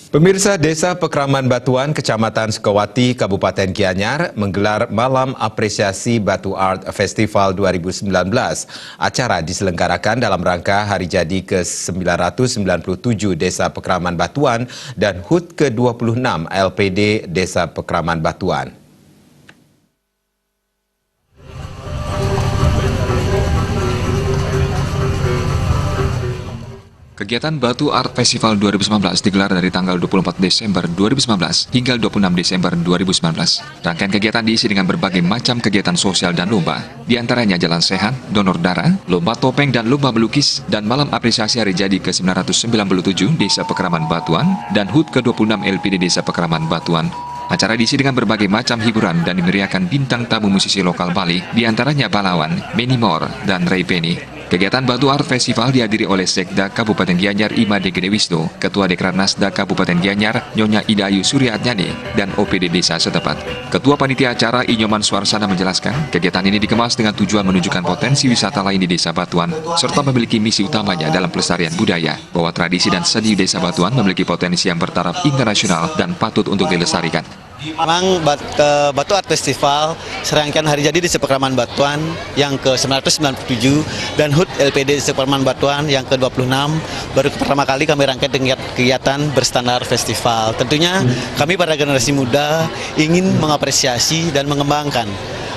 Pemirsa Desa Pekraman Batuan, Kecamatan Sukawati, Kabupaten Gianyar menggelar Malam Apresiasi Batu Art Festival 2019. Acara diselenggarakan dalam rangka hari jadi ke-997 Desa Pekraman Batuan dan HUT ke-26 LPD Desa Pekraman Batuan. Kegiatan Batu Art Festival 2019 digelar dari tanggal 24 Desember 2019 hingga 26 Desember 2019. Rangkaian kegiatan diisi dengan berbagai macam kegiatan sosial dan lomba. Di antaranya jalan sehat, donor darah, lomba topeng dan lomba melukis, dan malam apresiasi hari jadi ke-997 Desa Pekraman Batuan dan HUT ke-26 LPD Desa Pekraman Batuan. Acara diisi dengan berbagai macam hiburan dan dimeriahkan bintang tamu musisi lokal Bali, di antaranya Balawan, Benny Moore, dan Ray Penny. Kegiatan Batu Art Festival dihadiri oleh Sekda Kabupaten Gianyar Imade Gede Wisnu, Ketua Dekranasda Kabupaten Gianyar Nyonya Idayu Suryatnyani, dan OPD Desa setempat. Ketua Panitia Acara Inyoman Swarsana menjelaskan, kegiatan ini dikemas dengan tujuan menunjukkan potensi wisata lain di Desa Batuan, serta memiliki misi utamanya dalam pelestarian budaya, bahwa tradisi dan seni Desa Batuan memiliki potensi yang bertaraf internasional dan patut untuk dilestarikan. Memang Batu Art Festival serangkaian hari jadi Desa Pekraman Batuan yang ke-997 dan HUT LPD Desa Pekraman Batuan yang ke-26 baru pertama kali kami rangkai dengan kegiatan berstandar festival. Tentunya kami para generasi muda ingin mengapresiasi dan mengembangkan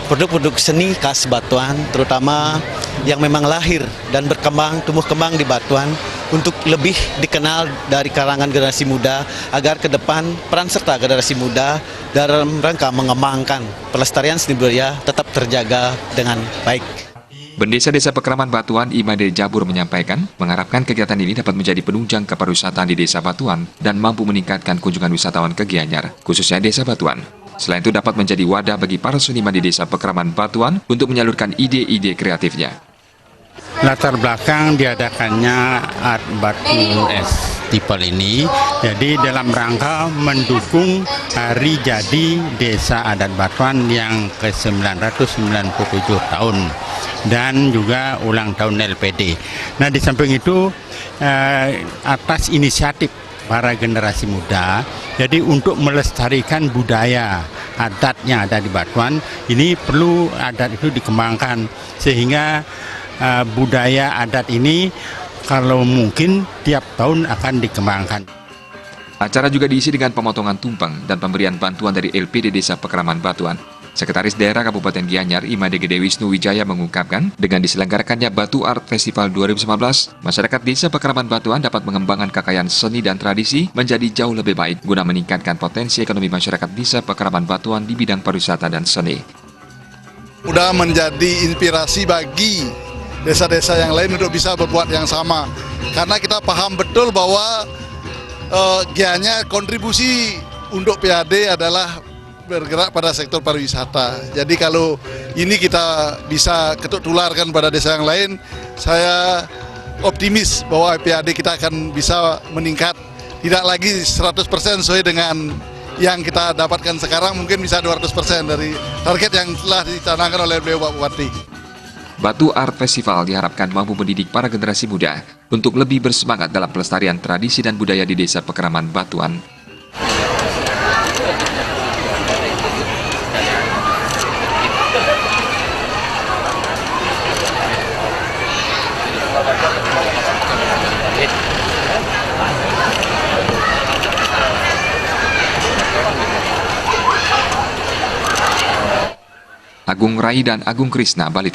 produk-produk seni khas Batuan, terutama yang memang lahir dan berkembang, tumbuh kembang di Batuan, untuk lebih dikenal dari kalangan generasi muda, agar ke depan peran serta generasi muda dalam rangka mengembangkan pelestarian seni budaya tetap terjaga dengan baik. Bendesa Desa Pekraman Batuan Imade Jabur menyampaikan, mengharapkan kegiatan ini dapat menjadi penunjang kepariwisataan di Desa Batuan dan mampu meningkatkan kunjungan wisatawan ke Gianyar, khususnya Desa Batuan. Selain itu dapat menjadi wadah bagi para seniman di Desa Pekraman Batuan untuk menyalurkan ide-ide kreatifnya. Latar belakang diadakannya Art Batu Festival ini, jadi dalam rangka mendukung hari jadi Desa Adat Batuan yang ke-997 tahun dan juga ulang tahun LPD. Nah, di samping itu atas inisiatif para generasi muda, jadi untuk melestarikan budaya adatnya ada di Batuan, ini perlu adat itu dikembangkan sehingga budaya adat ini kalau mungkin tiap tahun akan dikembangkan. Acara juga diisi dengan pemotongan tumpeng dan pemberian bantuan dari LPD Desa Pekraman Batuan. Sekretaris Daerah Kabupaten Gianyar Imade Gede Wisnu Wijaya mengungkapkan, dengan diselenggarakannya Batu Art Festival 2019, masyarakat Desa Pekraman Batuan dapat mengembangkan kekayaan seni dan tradisi menjadi jauh lebih baik guna meningkatkan potensi ekonomi masyarakat Desa Pekraman Batuan di bidang pariwisata dan seni. Sudah menjadi inspirasi bagi desa-desa yang lain untuk bisa berbuat yang sama, karena kita paham betul bahwa Gianyar kontribusi untuk PAD adalah bergerak pada sektor pariwisata. Jadi kalau ini kita bisa ketuk tularkan pada desa yang lain, saya optimis bahwa PAD kita akan bisa meningkat, tidak lagi 100% sesuai dengan yang kita dapatkan sekarang, mungkin bisa 200% dari target yang telah dicanangkan oleh beliau Pak Bupati. Batu Art Festival diharapkan mampu mendidik para generasi muda untuk lebih bersemangat dalam pelestarian tradisi dan budaya di Desa Pekraman Batuan. Agung Rai dan Agung Krisna, Bali.